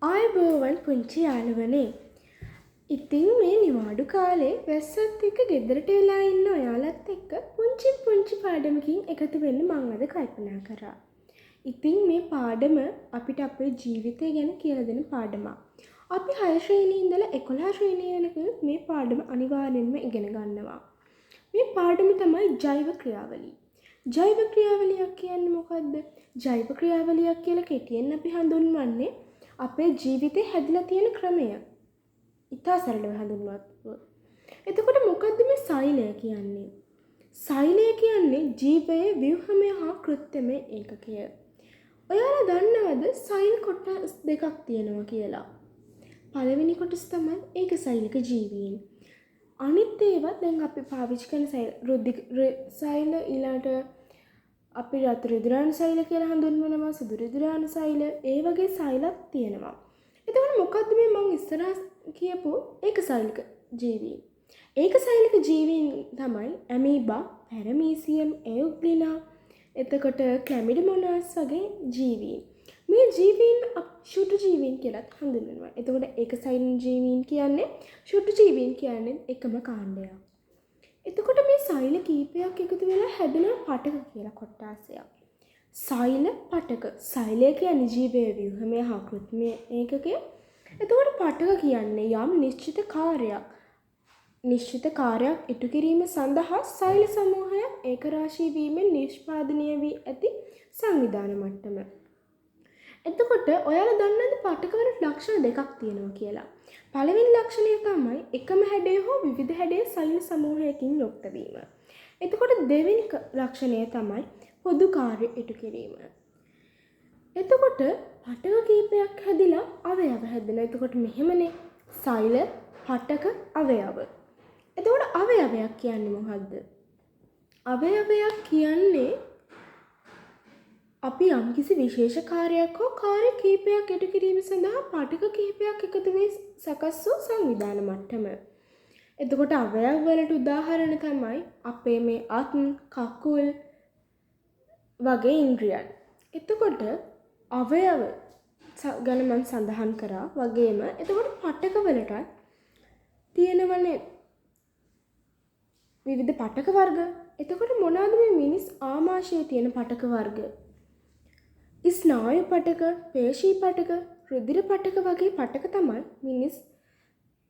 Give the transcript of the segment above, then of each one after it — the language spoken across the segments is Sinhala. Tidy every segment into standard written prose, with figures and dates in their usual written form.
ආයුබෝවන් පුංචි යාළුවනේ. ඉතින් මේ නිවාඩු කාලේ වැස්සත් එක්ක ගෙදරට වෙලා ඉන්න ඔයාලත් එක්ක පුංචි පාඩමකින් එකතු වෙන්න මං අද කල්පනා කරා. ඉතින් මේ පාඩම අපිට අපේ ජීවිතය ගැන කියලා දෙන පාඩමක්. අපි 6 ශ්‍රේණියේ ඉඳලා 11 ශ්‍රේණිය වෙනකන් මේ පාඩම අනිවාර්යෙන්ම ඉගෙන ගන්නවා. මේ පාඩම තමයි ජෛව ක්‍රියාවලිය. ජෛව ක්‍රියාවලියක් කියන්නේ මොකද්ද? ජෛව ක්‍රියාවලියක් කියලා කෙටියෙන් අපි හඳුන්වන්නේ අපේ ජීවිතේ හැදිලා තියෙන ක්‍රමය. ඉතා සරලව හඳුන්වුවොත්. එතකොට මොකද්ද මේ සෛලය කියන්නේ? සෛලය කියන්නේ ජීවයේ ව්‍යුහමය හා කෘත්‍යමය ඒකකය. ඔයාලා දන්නවද සෛල කොටස් දෙකක් තියෙනවා කියලා? පළවෙනි කොටස තමයි ඒකසෛලික ජීවීන්. අනිත් ඒවා දැන් අපි පාවිච්චි කරන සෛල ඊළඟට අපි රතු රිදුරාණු සෛල කියලා හඳුන්වනවා, සුදු රිදුරාණු සෛල, ඒ වගේ සෛලක් තියෙනවා. එතකොට මොකද්ද මේ මම ඉස්සරහ කියපු ඒකසෛලික ජීවීන්? ඒකසෛලික ජීවීන් තමයි ඇමීබා, පැරමීසියම්, එයුග්ලිනා, එතකොට ක්ලැමිඩිමොනාස් වගේ ජීවීන්. මේ ජීවීන් ශුටු ජීවීන් කියලාත් හඳුන්වනවා. එතකොට ඒකසෛලික ජීවීන් කියන්නේ ශුටු ජීවීන් කියන්නේ එකම කාණ්ඩයක්. එතකොට මේ සෛල කීපයක් එකතු වෙලා හැදෙන පටක කියලා කොටාසයක්. සෛල පටක. සෛලය කියන්නේ ජීවයේ ව්‍යුහමය හා කෘත්‍යමය ඒකකය. එතකොට පටක කියන්නේ යම් නිශ්චිත කාර්යයක් ඉටු කිරීම සඳහා සෛල සමූහයක් ඒකරාශී වීමෙන් නිෂ්පාදනය වී ඇති සංවිධාන මට්ටම. එතකොට ඔයාලා දන්නවද පටකවල ලක්ෂණ දෙකක් තියෙනවා කියලා? පළවෙනි ලක්ෂණය තමයි එකම හැඩය හෝ විවිධ හැඩයේ සෛල සමූහයකින් යුක්ත වීම. එතකොට දෙවෙනි ලක්ෂණය තමයි පොදු කාර්ය ඉටු කිරීම. එතකොට පටක කීපයක් හැදිලා අවයව හැදෙනවා. එතකොට මෙහෙමනේ සෛල, පටක, අවයව. එතකොට අවයවයක් කියන්නේ මොකද්ද? අවයවයක් කියන්නේ අපි යම්කිසි විශේෂ කාර්යයක් හෝ කාර්ය කීපයක් ඉටු කිරීම සඳහා පටක කීපයක් එකතු වී සකස් වූ සංවිධාන මට්ටම. එතකොට අවයව වලට උදාහරණ තමයි අපේ මේ අත්, කකුල් වගේ ඉන්ද්‍රියන්. එතකොට අවයව ගැන මම සඳහන් කරා වගේම එතකොට පටක වලට තියෙනවනේ විවිධ පටක වර්ග. එතකොට මොනවාද මේ මිනිස් ආමාශයේ තියෙන පටක වර්ග? ස්නායු පටක, පේශී පටක, රුධිර පටක වගේ පටක තමයි මිනිස්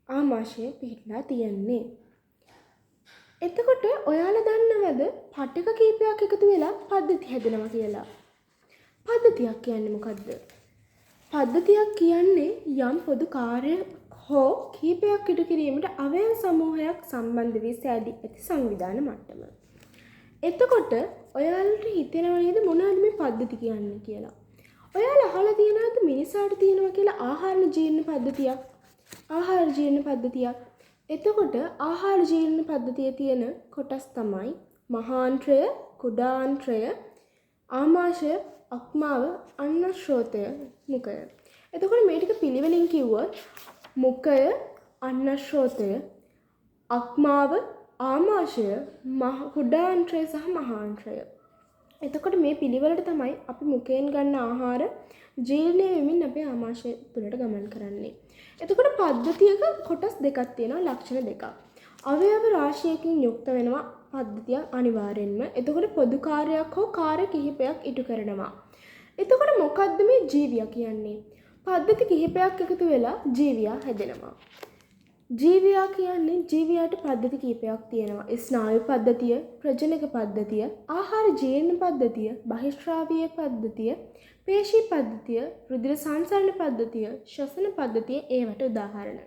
ආමාශයේ පිහිටලා තියෙන්නේ. එතකොට ඔයාලා දන්නවද පටක කීපයක් එකතු වෙලා පද්ධති හැදෙනවා කියලා? පද්ධතියක් කියන්නේ මොකද්ද? පද්ධතියක් කියන්නේ යම් පොදු කාර්ය හෝ කීපයක් ඉටු කිරීමට අවයව සමූහයක් සම්බන්ධ වී සෑදී ඇති සංවිධාන මට්ටම. එතකොට ඔයාලට හිතෙනව නේද මොනවද මේ පද්ධති කියන්නේ කියලා? ඔයාලා අහලා තියෙනවද මිනිසාට තියෙනවා කියලා ආහාර ජීර්ණ පද්ධතියක්? ආහාර ජීර්ණ පද්ධතියක්. එතකොට ආහාර ජීර්ණ පද්ධතියේ තියෙන කොටස් තමයි මහාන්ත්‍රය, කුඩාන්ත්‍රය, ආමාශය, අක්මාව, අන්නශ්‍රෝතය, මුඛය. එතකොට මේ ටික පිළිවෙලින් කිව්වොත් මුඛය, අන්නශ්‍රෝතය, අක්මාව, ආමාශය, කුඩාන්ත්‍රය සහ මහාන්ත්‍රය. එතකොට මේ පිළිවෙලට තමයි අපි මුඛයෙන් ගන්න ආහාර ජීර්ණය වෙමින් අපේ ආමාශය තුළට ගමන් කරන්නේ. එතකොට පද්ධතියක කොටස් දෙකක් තියෙනවා, ලක්ෂණ දෙකක්. අවයව රාශියකින් යුක්ත වෙනවා පද්ධතිය අනිවාර්යෙන්ම. එතකොට පොදු කාර්යයක් හෝ කාර්ය කිහිපයක් ඉටු කරනවා. එතකොට මොකද්ද මේ ජීවියා කියන්නේ? පද්ධති කිහිපයක් එකතු වෙලා ජීවියා හැදෙනවා. ජීවියා කියන්නේ ජීවියාට පද්ධති කීපයක් තියෙනවා. ස්නායු පද්ධතිය, ප්‍රජනක පද්ධතිය, ආහාර ජීර්ණ පද්ධතිය, බහිශ්‍රාවීය පද්ධතිය, පේශී පද්ධතිය, රුධිර සංසරණ පද්ධතිය, ශ්වසන පද්ධතිය ඒවට උදාහරණ.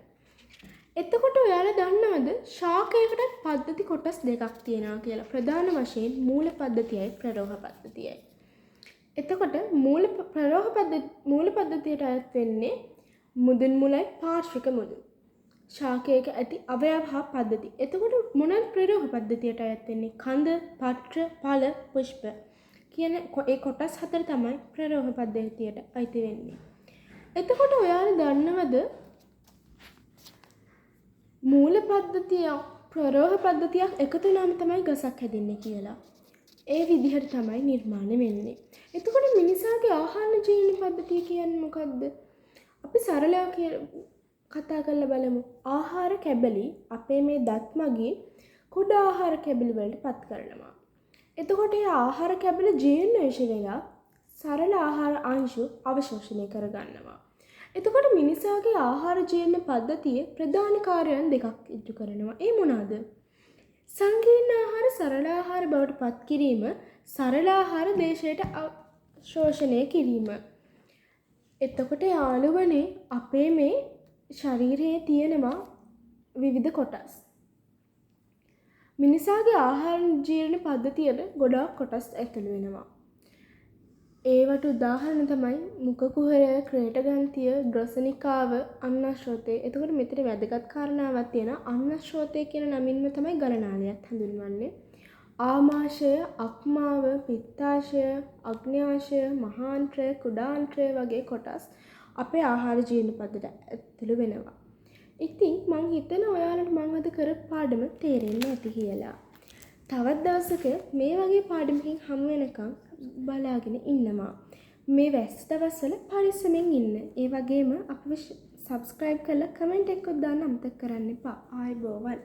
එතකොට ඔයාලා දන්නවද ශාකයකට පද්ධති කොටස් දෙකක් තියෙනවා කියලා? ප්‍රධාන වශයෙන් මූල පද්ධතියයි ප්‍රරෝහ පද්ධතියයි. එතකොට මූල පද්ධතියට අයත් වෙන්නේ මුදුන් මුලයි පාර්ශ්වික මුදුන්. ශාකයක ඇති අවයව හා පද්ධති. එතකොට මොනවාද ප්‍රරෝහ පද්ධතියට අයත් වෙන්නේ? කඳ, පත්‍ර, ඵල, පුෂ්ප කියන ඒ කොටස් හතර තමයි ප්‍රරෝහ පද්ධතියට අයිති වෙන්නේ. එතකොට ඔයාලා දන්නවද මූල පද්ධතිය ප්‍රරෝහ පද්ධතියක් එකතු වුණාම තමයි ගසක් හැදෙන්නේ කියලා? ඒ විදිහට තමයි නිර්මාණය වෙන්නේ. එතකොට මිනිසාගේ ආහාර ජීර්ණ පද්ධතිය කියන්නේ මොකද්ද? අපි සරලව කතා කරලා බලමු. ආහාර කැබලි අපේ මේ දත් මගින් කුඩා ආහාර කැබලි වලට පත් කරනවා. එතකොට මේ ආහාර කැබලි ජීර්ණය වෙලා සරල ආහාර අංශු අවශෝෂණය කරගන්නවා. එතකොට මිනිසාගේ ආහාර ජීර්ණ පද්ධතියේ ප්‍රධාන කාර්යයන් දෙකක් ඉටු කරනවා. ඒ මොනවාද? සංකීර්ණ ආහාර සරල ආහාර බවට පත් කිරීම, සරල ආහාර දේශයට ශෝෂණය කිරීම. එතකොට යාළුවනේ අපේ මේ ශරීරයේ තියෙනවා විවිධ කොටස්. මිනිසාගේ ආහාර ජීර්ණ පද්ධතියට ගොඩාක් කොටස් ඇතුළු වෙනවා. ඒවට උදාහරණ තමයි මුඛ කුහරය, ක්‍රේටග්‍රන්ථිය, ග්‍රසනිකාව, අන්නශ්‍රෝතය. එතකොට මෙතන වැදගත් කාරණාවක් තියෙනවා. අන්නශ්‍රෝතය කියන නමින්ම තමයි ගලනාලියත් හඳුන්වන්නේ. ආමාශය, අක්මාව, පිත්තාශය, අග්න්‍යාශය, මහාන්ත්‍රය, කුඩාන්ත්‍රය වගේ කොටස් අපේ ආහාර ජීර්ණ පද්ධතියට ඇතුළු වෙනවා. ඉතින් මං හිතනවා ඔයාලට මං අද කරපු පාඩම තේරෙන්න ඇති කියලා. තවත් දවසක මේ වගේ පාඩමකින් හමු වෙනකම් බලාගෙන ඉන්නවා. මේ වැස්ස දවස්වල පරිස්සමෙන් ඉන්න. ඒ වගේම අපිව සබ්ස්ක්‍රයිබ් කරලා කමෙන්ට් එකක් දාන්න අමතක කරන්න එපා. ආයුබෝවන්.